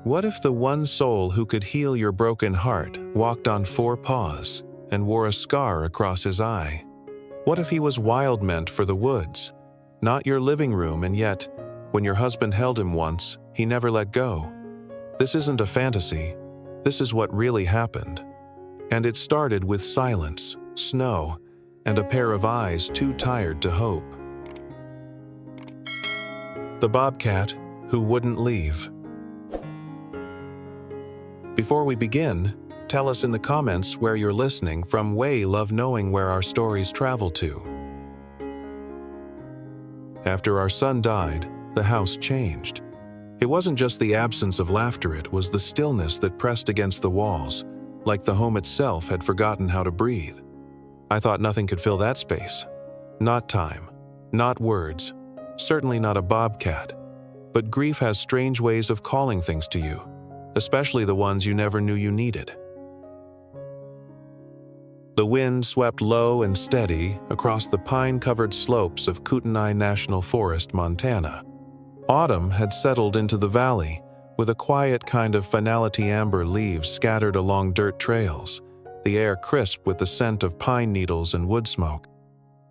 What if the one soul who could heal your broken heart walked on 4 paws and wore a scar across his eye? What if he was wild meant for the woods, not your living room, and yet, when your husband held him once, he never let go? This isn't a fantasy. This is what really happened. And it started with silence, snow, and a pair of eyes too tired to hope. The Bobcat Who Wouldn't Leave. Before we begin, tell us in the comments where you're listening from. We love knowing where our stories travel to. After our son died, the house changed. It wasn't just the absence of laughter, it was the stillness that pressed against the walls, like the home itself had forgotten how to breathe. I thought nothing could fill that space. Not time, not words, certainly not a bobcat. But grief has strange ways of calling things to you, especially the ones you never knew you needed. The wind swept low and steady across the pine-covered slopes of Kootenai National Forest, Montana. Autumn had settled into the valley, with a quiet kind of finality, amber leaves scattered along dirt trails, the air crisp with the scent of pine needles and wood smoke.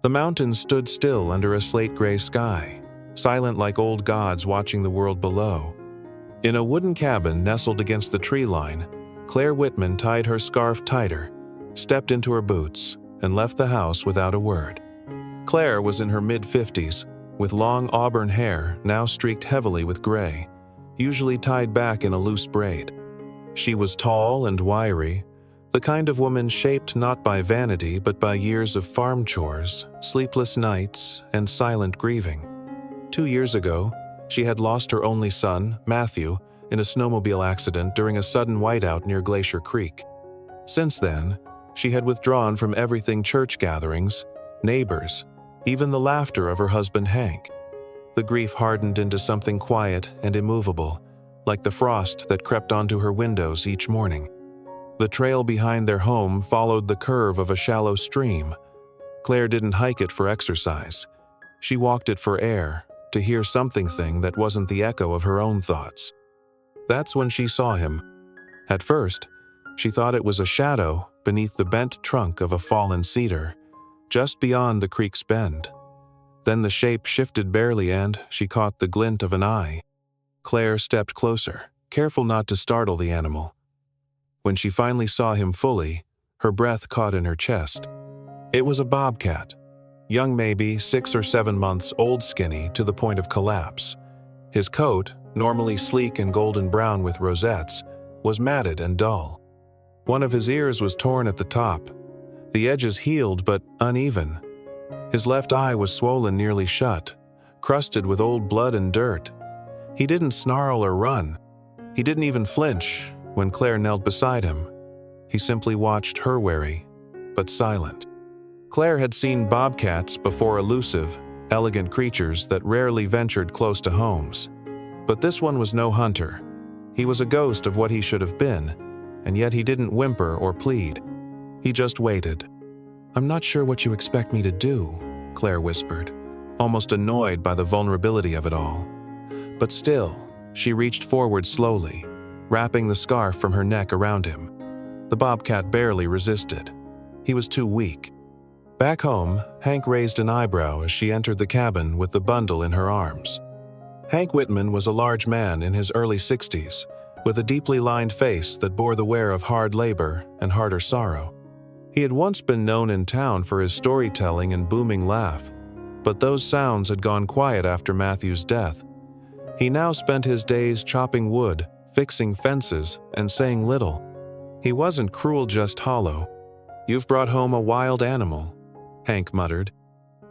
The mountains stood still under a slate-gray sky, silent like old gods watching the world below. In a wooden cabin nestled against the tree line, Claire Whitman tied her scarf tighter, stepped into her boots, and left the house without a word. Claire was in her mid-50s, with long auburn hair now streaked heavily with gray, usually tied back in a loose braid. She was tall and wiry, the kind of woman shaped not by vanity but by years of farm chores, sleepless nights, and silent grieving. 2 years ago, she had lost her only son, Matthew, in a snowmobile accident during a sudden whiteout near Glacier Creek. Since then, she had withdrawn from everything: church gatherings, neighbors, even the laughter of her husband Hank. The grief hardened into something quiet and immovable, like the frost that crept onto her windows each morning. The trail behind their home followed the curve of a shallow stream. Claire didn't hike it for exercise. She walked it for air, to hear something that wasn't the echo of her own thoughts. That's when she saw him. At first, she thought it was a shadow beneath the bent trunk of a fallen cedar, just beyond the creek's bend. Then the shape shifted barely and she caught the glint of an eye. Claire stepped closer, careful not to startle the animal. When she finally saw him fully, her breath caught in her chest. It was a bobcat. Young, maybe 6 or 7 months old, skinny to the point of collapse. His coat, normally sleek and golden brown with rosettes, was matted and dull. One of his ears was torn at the top, the edges healed but uneven. His left eye was swollen nearly shut, crusted with old blood and dirt. He didn't snarl or run. He didn't even flinch when Claire knelt beside him. He simply watched her, wary but silent. Claire had seen bobcats before, elusive, elegant creatures that rarely ventured close to homes. But this one was no hunter. He was a ghost of what he should have been, and yet he didn't whimper or plead. He just waited. "I'm not sure what you expect me to do," Claire whispered, almost annoyed by the vulnerability of it all. But still, she reached forward slowly, wrapping the scarf from her neck around him. The bobcat barely resisted. He was too weak. Back home, Hank raised an eyebrow as she entered the cabin with the bundle in her arms. Hank Whitman was a large man in his early 60s, with a deeply lined face that bore the wear of hard labor and harder sorrow. He had once been known in town for his storytelling and booming laugh, but those sounds had gone quiet after Matthew's death. He now spent his days chopping wood, fixing fences, and saying little. He wasn't cruel, just hollow. "You've brought home a wild animal," Hank muttered.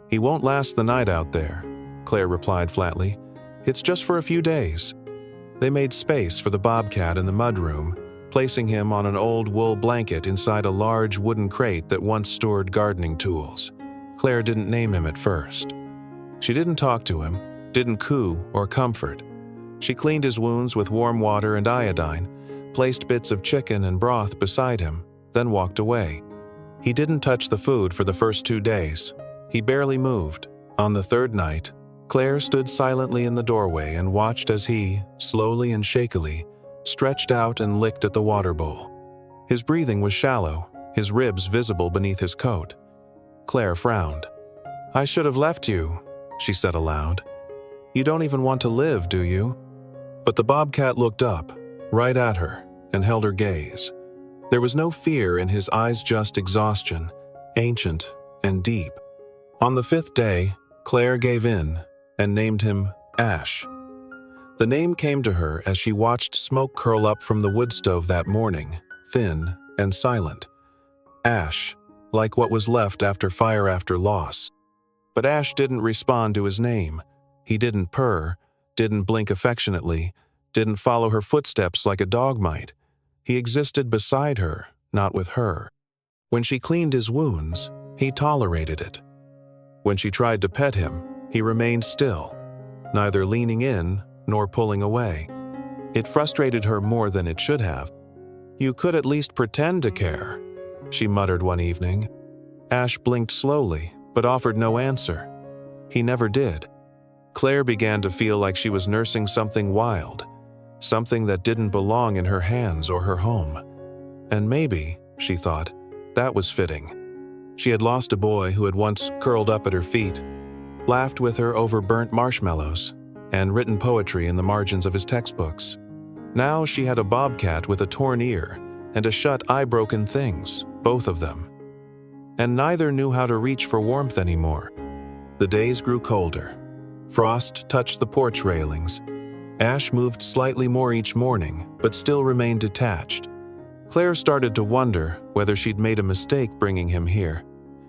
"He won't last the night out there," Claire replied flatly. "It's just for a few days." They made space for the bobcat in the mudroom, placing him on an old wool blanket inside a large wooden crate that once stored gardening tools. Claire didn't name him at first. She didn't talk to him, didn't coo or comfort. She cleaned his wounds with warm water and iodine, placed bits of chicken and broth beside him, then walked away. He didn't touch the food for the first 2 days. He barely moved. On the 3rd night, Claire stood silently in the doorway and watched as he, slowly and shakily, stretched out and licked at the water bowl. His breathing was shallow, his ribs visible beneath his coat. Claire frowned. "I should have left you," she said aloud. "You don't even want to live, do you?" But the bobcat looked up, right at her, and held her gaze. There was no fear in his eyes, just exhaustion, ancient and deep. On the 5th day, Claire gave in and named him Ash. The name came to her as she watched smoke curl up from the wood stove that morning, thin and silent. Ash, like what was left after fire after loss. But Ash didn't respond to his name. He didn't purr, didn't blink affectionately, didn't follow her footsteps like a dog might. He existed beside her, not with her. When she cleaned his wounds, he tolerated it. When she tried to pet him, he remained still, neither leaning in nor pulling away. It frustrated her more than it should have. "You could at least pretend to care," she muttered one evening. Ash blinked slowly, but offered no answer. He never did. Claire began to feel like she was nursing something wild, something that didn't belong in her hands or her home. And maybe, she thought, that was fitting. She had lost a boy who had once curled up at her feet, laughed with her over burnt marshmallows, and written poetry in the margins of his textbooks. Now she had a bobcat with a torn ear and a shut eye, broken things, both of them. And neither knew how to reach for warmth anymore. The days grew colder. Frost touched the porch railings. Ash moved slightly more each morning, but still remained detached. Claire started to wonder whether she'd made a mistake bringing him here,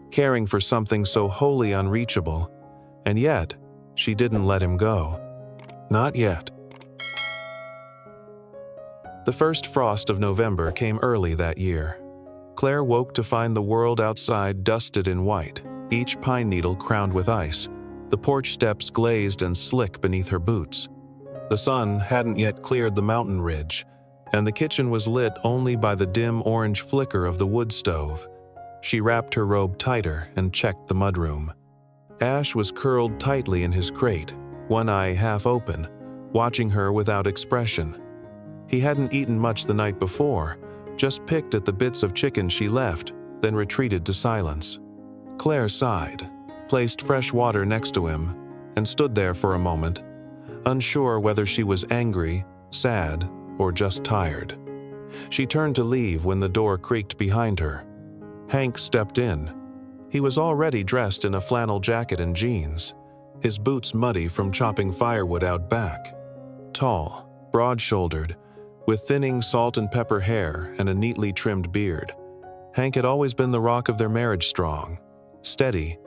caring for something so wholly unreachable, and yet she didn't let him go. Not yet. The first frost of November came early that year. Claire woke to find the world outside dusted in white, each pine needle crowned with ice, the porch steps glazed and slick beneath her boots. The sun hadn't yet cleared the mountain ridge, and the kitchen was lit only by the dim orange flicker of the wood stove. She wrapped her robe tighter and checked the mudroom. Ash was curled tightly in his crate, one eye half open, watching her without expression. He hadn't eaten much the night before, just picked at the bits of chicken she left, then retreated to silence. Claire sighed, placed fresh water next to him, and stood there for a moment, unsure whether she was angry, sad, or just tired. She turned to leave when the door creaked behind her. Hank stepped in. He was already dressed in a flannel jacket and jeans, his boots muddy from chopping firewood out back. Tall, broad-shouldered, with thinning salt and pepper hair and a neatly trimmed beard. Hank had always been the rock of their marriage, strong, steady,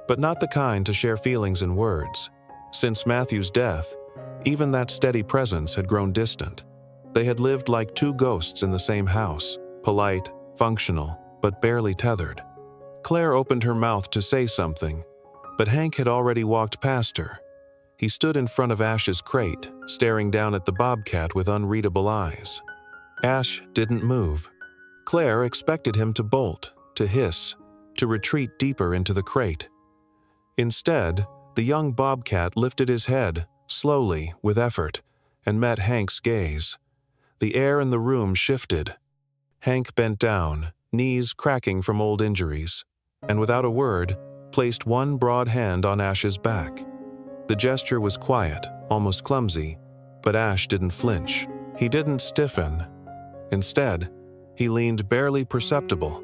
but not the kind to share feelings in words. Since Matthew's death, even that steady presence had grown distant. They had lived like two ghosts in the same house, polite, functional, but barely tethered. Claire opened her mouth to say something, but Hank had already walked past her. He stood in front of Ash's crate, staring down at the bobcat with unreadable eyes. Ash didn't move. Claire expected him to bolt, to hiss, to retreat deeper into the crate. Instead, the young bobcat lifted his head, slowly, with effort, and met Hank's gaze. The air in the room shifted. Hank bent down, knees cracking from old injuries, and without a word, placed one broad hand on Ash's back. The gesture was quiet, almost clumsy, but Ash didn't flinch. He didn't stiffen. Instead, he leaned barely perceptible,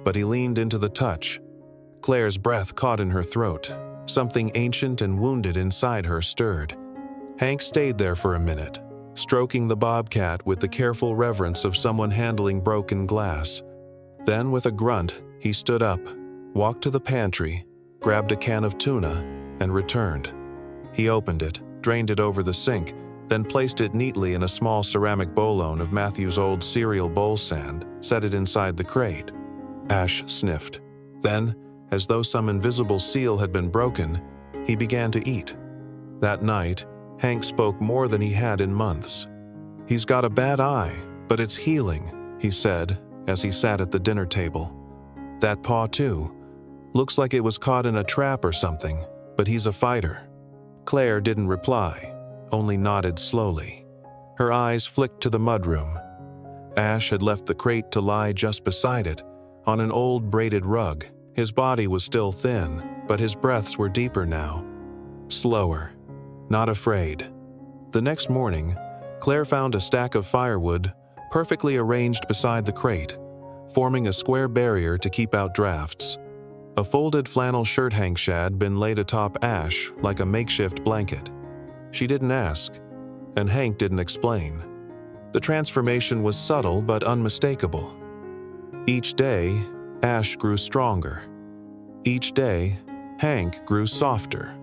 but he leaned into the touch. Claire's breath caught in her throat. Something ancient and wounded inside her stirred. Hank stayed there for a minute, stroking the bobcat with the careful reverence of someone handling broken glass. Then, with a grunt, he stood up, walked to the pantry, grabbed a can of tuna, and returned. He opened it, drained it over the sink, then placed it neatly in a small ceramic bowlone of Matthew's old cereal bowl sand, set it inside the crate. Ash sniffed. Then, as though some invisible seal had been broken, he began to eat. That night, Hank spoke more than he had in months. "He's got a bad eye, but it's healing," he said as he sat at the dinner table. "That paw too. Looks like it was caught in a trap or something, but he's a fighter." Claire didn't reply, only nodded slowly. Her eyes flicked to the mudroom. Ash had left the crate to lie just beside it, on an old braided rug. His body was still thin, but his breaths were deeper now. Slower. Not afraid. The next morning, Claire found a stack of firewood perfectly arranged beside the crate, forming a square barrier to keep out drafts. A folded flannel shirt Hank had been laid atop Ash like a makeshift blanket. She didn't ask, and Hank didn't explain. The transformation was subtle but unmistakable. Each day, Ash grew stronger. Each day, Hank grew softer.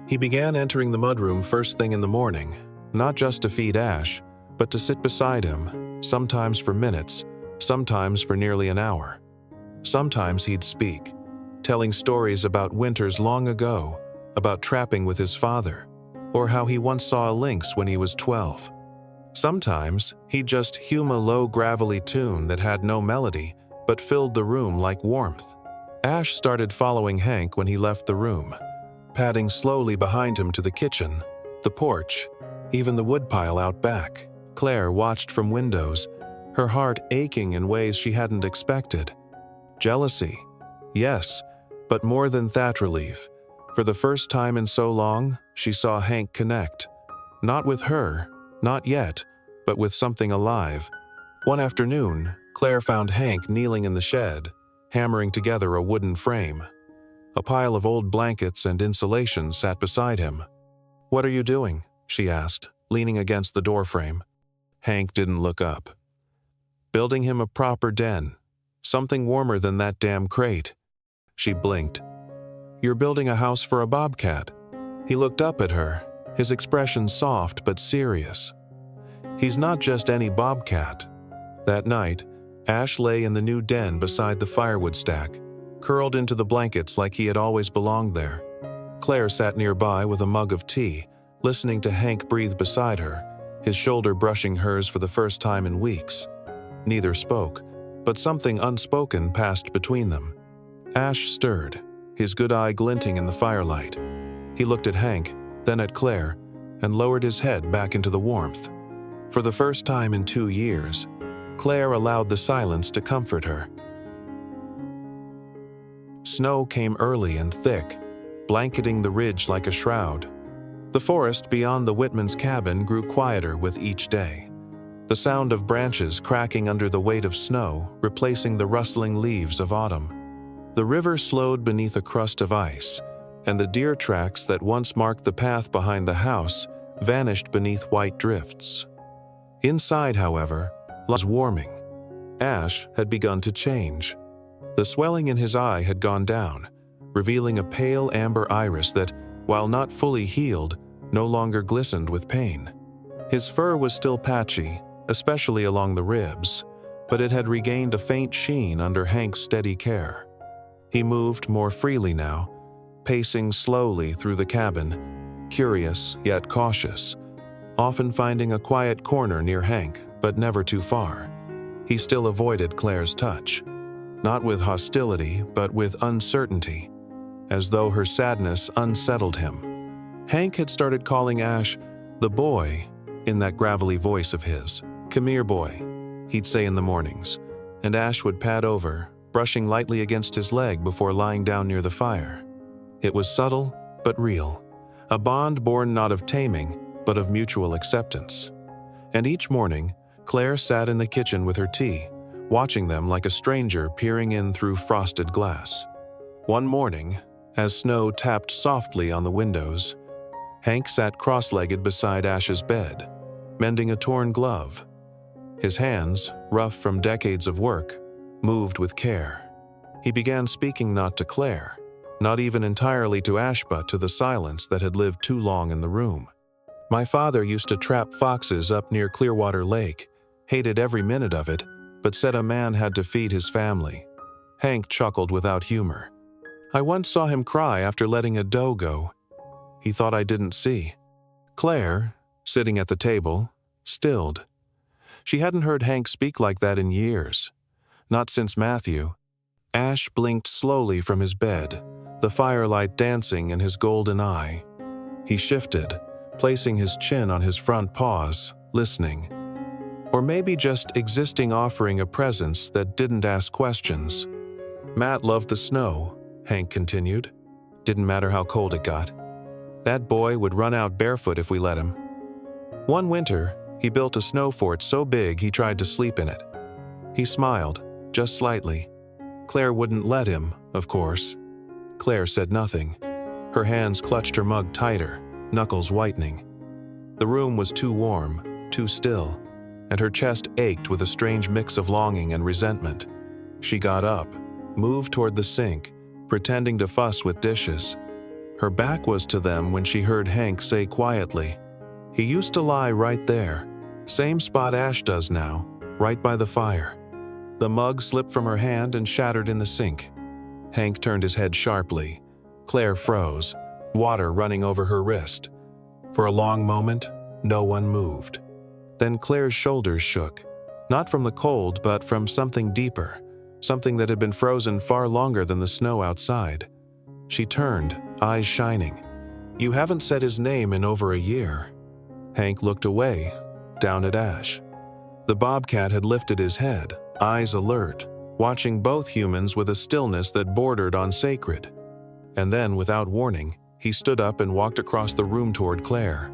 He began entering the mudroom first thing in the morning, not just to feed Ash, but to sit beside him, sometimes for minutes, sometimes for nearly an hour. Sometimes he'd speak, telling stories about winters long ago, about trapping with his father, or how he once saw a lynx when he was 12. Sometimes he'd just hum a low gravelly tune that had no melody, but filled the room like warmth. Ash started following Hank when he left the room, padding slowly behind him to the kitchen, the porch, even the woodpile out back. Claire watched from windows, her heart aching in ways she hadn't expected. Jealousy, yes, but more than that, relief. For the first time in so long, she saw Hank connect. Not with her, not yet, but with something alive. One afternoon, Claire found Hank kneeling in the shed, hammering together a wooden frame. A pile of old blankets and insulation sat beside him. "What are you doing?" she asked, leaning against the doorframe. Hank didn't look up. "Building him a proper den. Something warmer than that damn crate." She blinked. "You're building a house for a bobcat." He looked up at her, his expression soft but serious. "He's not just any bobcat." That night, Ash lay in the new den beside the firewood stack, curled into the blankets like he had always belonged there. Claire sat nearby with a mug of tea, listening to Hank breathe beside her, his shoulder brushing hers for the first time in weeks. Neither spoke, but something unspoken passed between them. Ash stirred, his good eye glinting in the firelight. He looked at Hank, then at Claire, and lowered his head back into the warmth. For the first time in 2 years, Claire allowed the silence to comfort her. Snow came early and thick, blanketing the ridge like a shroud. The forest beyond the Whitman's cabin grew quieter with each day, the sound of branches cracking under the weight of snow replacing the rustling leaves of autumn. The river slowed beneath a crust of ice, and the deer tracks that once marked the path behind the house vanished beneath white drifts. Inside, however, was warming. Ash had begun to change. The swelling in his eye had gone down, revealing a pale amber iris that, while not fully healed, no longer glistened with pain. His fur was still patchy, especially along the ribs, but it had regained a faint sheen under Hank's steady care. He moved more freely now, pacing slowly through the cabin, curious yet cautious, often finding a quiet corner near Hank, but never too far. He still avoided Claire's touch, not with hostility, but with uncertainty, as though her sadness unsettled him. Hank had started calling Ash the boy in that gravelly voice of his. "Come here, boy," he'd say in the mornings, and Ash would pad over, brushing lightly against his leg before lying down near the fire. It was subtle, but real, a bond born not of taming, but of mutual acceptance. And each morning, Claire sat in the kitchen with her tea, watching them like a stranger peering in through frosted glass. One morning, as snow tapped softly on the windows, Hank sat cross-legged beside Ash's bed, mending a torn glove. His hands, rough from decades of work, moved with care. He began speaking not to Claire, not even entirely to Ash, but to the silence that had lived too long in the room. "My father used to trap foxes up near Clearwater Lake, hated every minute of it, but said a man had to feed his family." Hank chuckled without humor. "I once saw him cry after letting a doe go. He thought I didn't see." Claire, sitting at the table, stilled. She hadn't heard Hank speak like that in years, not since Matthew. Ash blinked slowly from his bed, the firelight dancing in his golden eye. He shifted, placing his chin on his front paws, listening. Or maybe just existing, offering a presence that didn't ask questions. Matt loved the snow, Hank continued. Didn't matter how cold it got. That boy would run out barefoot if we let him. One winter, he built a snow fort so big he tried to sleep in it. He smiled, just slightly. Claire wouldn't let him, of course. Claire said nothing. Her hands clutched her mug tighter, knuckles whitening. The room was too warm, too still, and her chest ached with a strange mix of longing and resentment. She got up, moved toward the sink, pretending to fuss with dishes. Her back was to them when she heard Hank say quietly, "He used to lie right there, same spot Ash does now, right by the fire." The mug slipped from her hand and shattered in the sink. Hank turned his head sharply. Claire froze, water running over her wrist. For a long moment, no one moved. Then Claire's shoulders shook, not from the cold but from something deeper, something that had been frozen far longer than the snow outside. She turned, eyes shining. "You haven't said his name in over a year." Hank looked away, down at Ash. The Bobcat had lifted his head, eyes alert, watching both humans with a stillness that bordered on sacred. And then, without warning, he stood up and walked across the room toward Claire.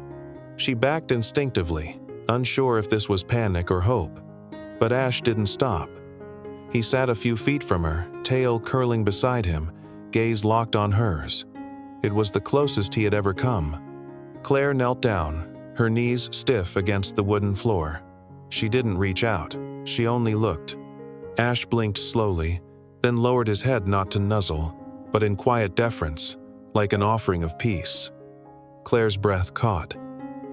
She backed instinctively, unsure if this was panic or hope. But Ash didn't stop. He sat a few feet from her, tail curling beside him, gaze locked on hers. It was the closest he had ever come. Claire knelt down, her knees stiff against the wooden floor. She didn't reach out, she only looked. Ash blinked slowly, then lowered his head not to nuzzle, but in quiet deference, like an offering of peace. Claire's breath caught.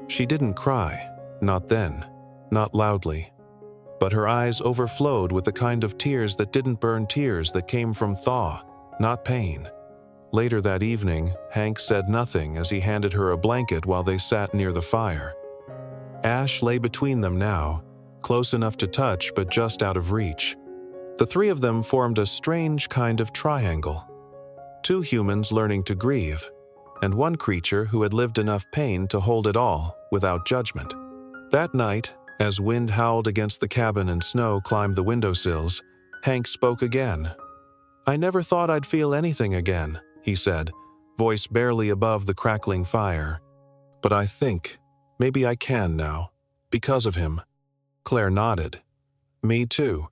She didn't cry, not then, not loudly. But her eyes overflowed with the kind of tears that didn't burn, tears that came from thaw, not pain. Later that evening, Hank said nothing as he handed her a blanket while they sat near the fire. Ash lay between them now, close enough to touch but just out of reach. The three of them formed a strange kind of triangle. Two humans learning to grieve, and one creature who had lived enough pain to hold it all without judgment. That night, as wind howled against the cabin and snow climbed the windowsills, Hank spoke again. "I never thought I'd feel anything again," he said, voice barely above the crackling fire. "But I think maybe I can now, because of him." Claire nodded. "Me too."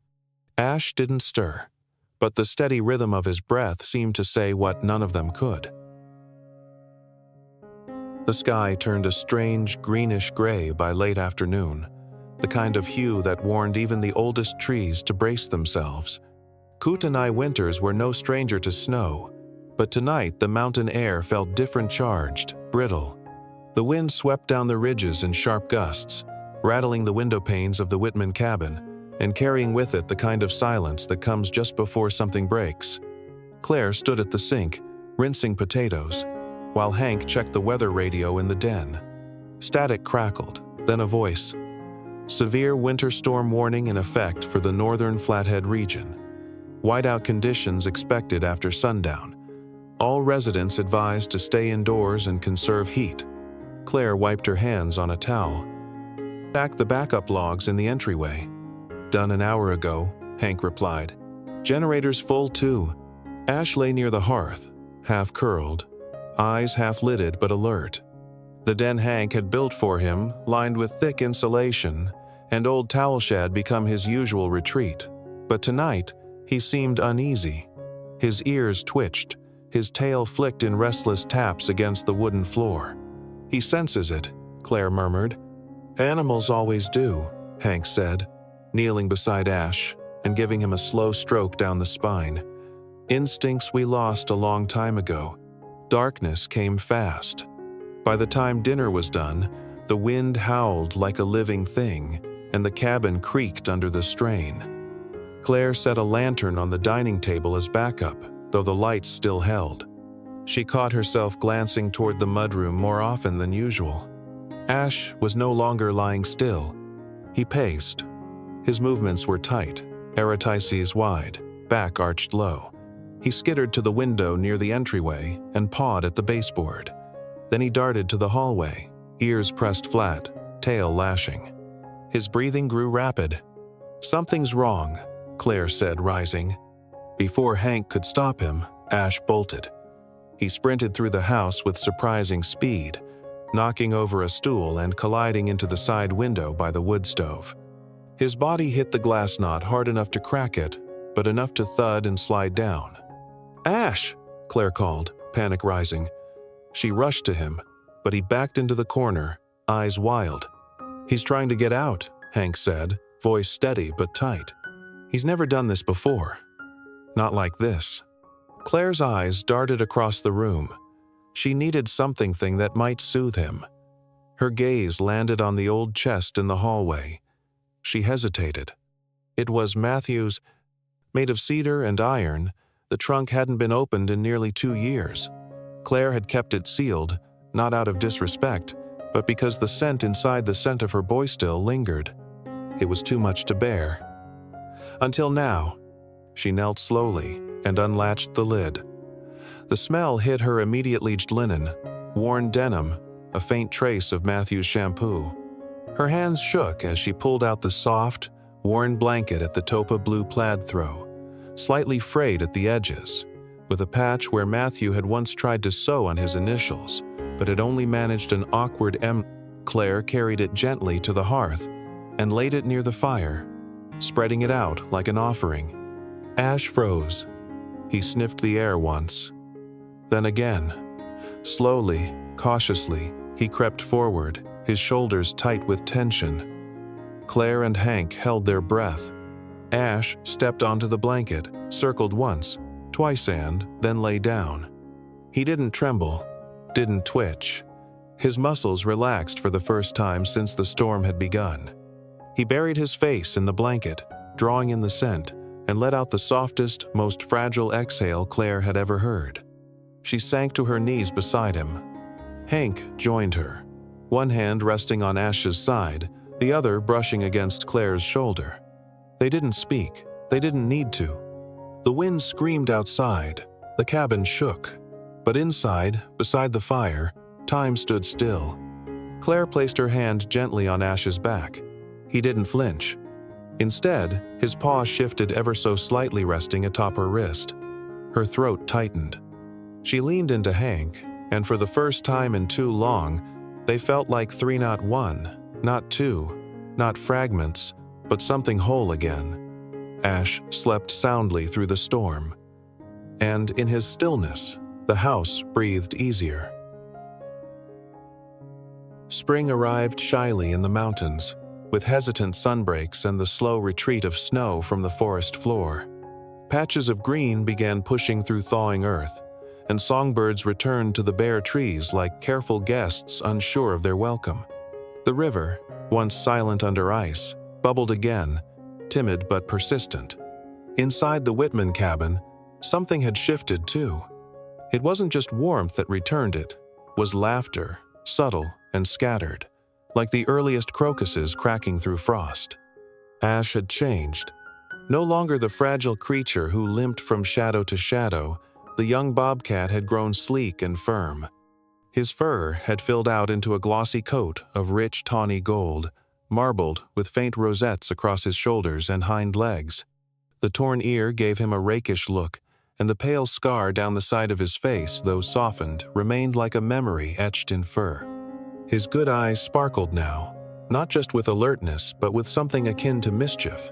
Ash didn't stir, but the steady rhythm of his breath seemed to say what none of them could. The sky turned a strange greenish-gray by late afternoon, the kind of hue that warned even the oldest trees to brace themselves. Kootenai winters were no stranger to snow, but tonight the mountain air felt different, charged, brittle. The wind swept down the ridges in sharp gusts, rattling the window panes of the Whitman cabin, and carrying with it the kind of silence that comes just before something breaks. Claire stood at the sink, rinsing potatoes, while Hank checked the weather radio in the den. Static crackled, then a voice. "Severe winter storm warning in effect for the northern Flathead region. Whiteout conditions expected after sundown. All residents advised to stay indoors and conserve heat." Claire wiped her hands on a towel. "Stack the backup logs in the entryway." "Done an hour ago," Hank replied. "Generators full too." Ash lay near the hearth, half curled, eyes half lidded but alert. The den Hank had built for him, lined with thick insulation, and old towel shed become his usual retreat. But tonight, he seemed uneasy. His ears twitched, his tail flicked in restless taps against the wooden floor. "He senses it," Claire murmured. "Animals always do," Hank said, kneeling beside Ash and giving him a slow stroke down the spine. "Instincts we lost a long time ago." Darkness came fast. By the time dinner was done, the wind howled like a living thing, and the cabin creaked under the strain. Claire set a lantern on the dining table as backup, though the lights still held. She caught herself glancing toward the mudroom more often than usual. Ash was no longer lying still. He paced. His movements were tight, aretices wide, back arched low. He skittered to the window near the entryway and pawed at the baseboard. Then he darted to the hallway, ears pressed flat, tail lashing. His breathing grew rapid. "Something's wrong," Claire said, rising. Before Hank could stop him, Ash bolted. He sprinted through the house with surprising speed, knocking over a stool and colliding into the side window by the wood stove. His body hit the glass knot hard enough to crack it, but enough to thud and slide down. "Ash!" Claire called, panic rising. She rushed to him, but he backed into the corner, eyes wild. "He's trying to get out," Hank said, voice steady but tight. "He's never done this before. Not like this." Claire's eyes darted across the room. She needed something that might soothe him. Her gaze landed on the old chest in the hallway. She hesitated. It was Matthew's. Made of cedar and iron, the trunk hadn't been opened in nearly 2 years. Claire had kept it sealed, not out of disrespect, but because the scent inside the scent of her boy still lingered. It was too much to bear. Until now. She knelt slowly and unlatched the lid. The smell hit her immediately: linen, worn denim, a faint trace of Matthew's shampoo. Her hands shook as she pulled out the soft, worn blanket at the taupe blue plaid throw, slightly frayed at the edges, with a patch where Matthew had once tried to sew on his initials, but had only managed an awkward M. Claire carried it gently to the hearth and laid it near the fire, spreading it out like an offering. Ash froze. He sniffed the air once. Then again. Slowly, cautiously, he crept forward, his shoulders tight with tension. Claire and Hank held their breath. Ash stepped onto the blanket, circled once, twice, and then lay down. He didn't tremble, didn't twitch. His muscles relaxed for the first time since the storm had begun. He buried his face in the blanket, drawing in the scent, and let out the softest, most fragile exhale Claire had ever heard. She sank to her knees beside him. Hank joined her, one hand resting on Ash's side, the other brushing against Claire's shoulder. They didn't speak. They didn't need to. The wind screamed outside. The cabin shook. But inside, beside the fire, time stood still. Claire placed her hand gently on Ash's back. He didn't flinch. Instead, his paw shifted ever so slightly, resting atop her wrist. Her throat tightened. She leaned into Hank, and for the first time in too long, they felt like three, not one, not two, not fragments, but something whole again. Ash slept soundly through the storm. And in his stillness, the house breathed easier. Spring arrived shyly in the mountains, with hesitant sunbreaks and the slow retreat of snow from the forest floor. Patches of green began pushing through thawing earth, and songbirds returned to the bare trees like careful guests unsure of their welcome. The river, once silent under ice, bubbled again, timid but persistent. Inside the Whitman cabin, something had shifted too. It wasn't just warmth that returned, it was laughter, subtle and scattered, like the earliest crocuses cracking through frost. Ash had changed. No longer the fragile creature who limped from shadow to shadow, the young bobcat had grown sleek and firm. His fur had filled out into a glossy coat of rich tawny gold, marbled with faint rosettes across his shoulders and hind legs. The torn ear gave him a rakish look, and the pale scar down the side of his face, though softened, remained like a memory etched in fur. His good eyes sparkled now, not just with alertness, but with something akin to mischief.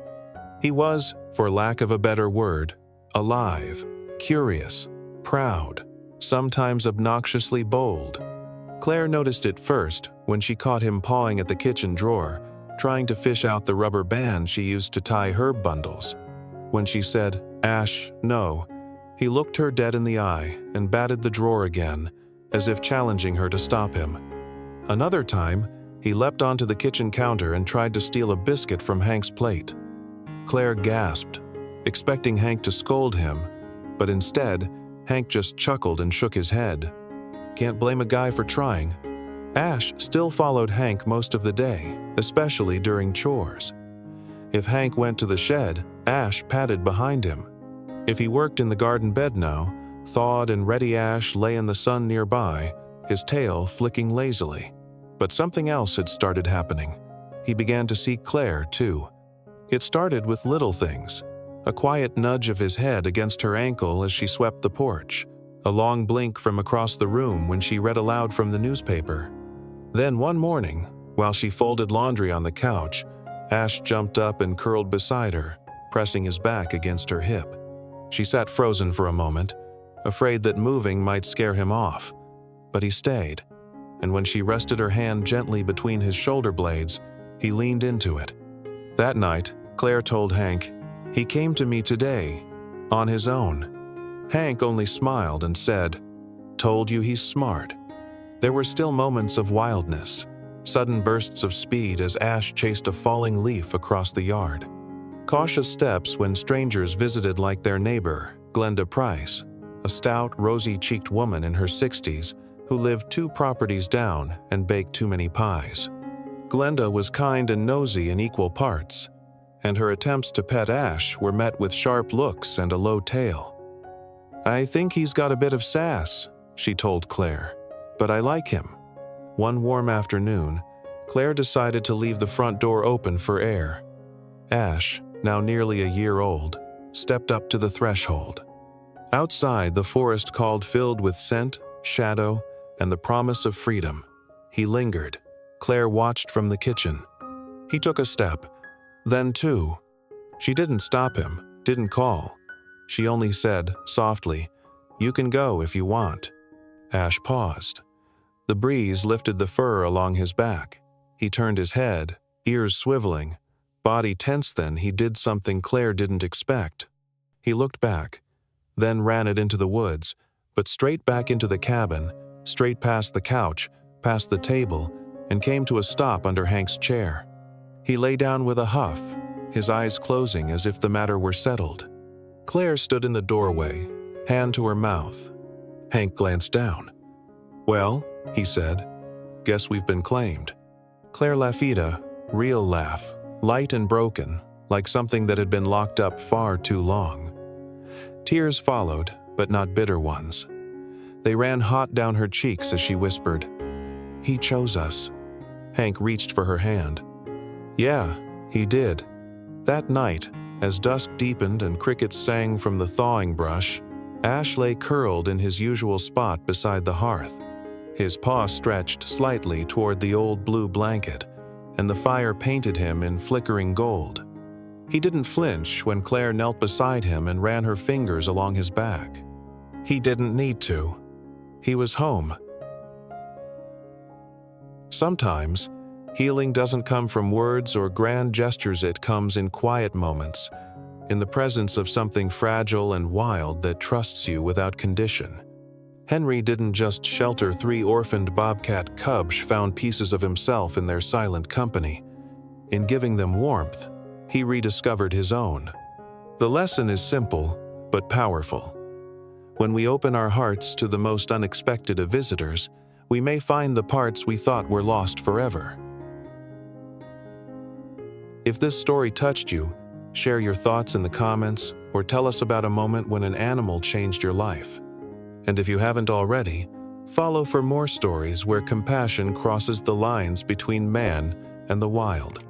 He was, for lack of a better word, alive, curious, proud, sometimes obnoxiously bold. Claire noticed it first when she caught him pawing at the kitchen drawer, trying to fish out the rubber band she used to tie herb bundles. When she said, "Ash, no," he looked her dead in the eye and batted the drawer again, as if challenging her to stop him. Another time, he leapt onto the kitchen counter and tried to steal a biscuit from Hank's plate. Claire gasped, expecting Hank to scold him, but instead, Hank just chuckled and shook his head. Can't blame a guy for trying. Ash still followed Hank most of the day, especially during chores. If Hank went to the shed, Ash padded behind him. If he worked in the garden bed now, thawed and ready Ash lay in the sun nearby, his tail flicking lazily. But something else had started happening. he began to seek Claire, too. It started with little things. A quiet nudge of his head against her ankle as she swept the porch. A long blink from across the room when she read aloud from the newspaper. Then one morning, while she folded laundry on the couch, Ash jumped up and curled beside her, pressing his back against her hip. She sat frozen for a moment, afraid that moving might scare him off. But he stayed, and when she rested her hand gently between his shoulder blades, he leaned into it. That night, Claire told Hank, "He came to me today, on his own." Hank only smiled and said, "Told you he's smart." There were still moments of wildness, sudden bursts of speed as Ash chased a falling leaf across the yard. Cautious steps when strangers visited, like their neighbor, Glenda Price, a stout, rosy-cheeked woman in her 60s who lived 2 properties down and baked too many pies. Glenda was kind and nosy in equal parts, and her attempts to pet Ash were met with sharp looks and a low tail. "I think he's got a bit of sass," she told Claire, "but I like him." One warm afternoon, Claire decided to leave the front door open for air. Ash, now nearly a year old, stepped up to the threshold. Outside, the forest called, filled with scent, shadow, and the promise of freedom. He lingered. Claire watched from the kitchen. He took a step, then 2. She didn't stop him, didn't call. She only said, softly, "You can go if you want." Ash paused. The breeze lifted the fur along his back. He turned his head, ears swiveling, body tense. Then he did something Claire didn't expect. He looked back, then ran it into the woods, but straight back into the cabin, straight past the couch, past the table, and came to a stop under Hank's chair. He lay down with a huff, his eyes closing as if the matter were settled. Claire stood in the doorway, hand to her mouth. Hank glanced down. "Well," he said, "guess we've been claimed." Claire laughed, a real laugh, light and broken, like something that had been locked up far too long. Tears followed, but not bitter ones. They ran hot down her cheeks as she whispered, "He chose us." Hank reached for her hand. "Yeah, he did." That night, as dusk deepened and crickets sang from the thawing brush, Ash lay curled in his usual spot beside the hearth. His paw stretched slightly toward the old blue blanket, and the fire painted him in flickering gold. He didn't flinch when Claire knelt beside him and ran her fingers along his back. He didn't need to. He was home. Sometimes, healing doesn't come from words or grand gestures. It comes in quiet moments, in the presence of something fragile and wild that trusts you without condition. Henry didn't just shelter 3 orphaned bobcat cubs, found pieces of himself in their silent company. In giving them warmth, he rediscovered his own. The lesson is simple, but powerful. When we open our hearts to the most unexpected of visitors, we may find the parts we thought were lost forever. If this story touched you, share your thoughts in the comments or tell us about a moment when an animal changed your life. And if you haven't already, follow for more stories where compassion crosses the lines between man and the wild.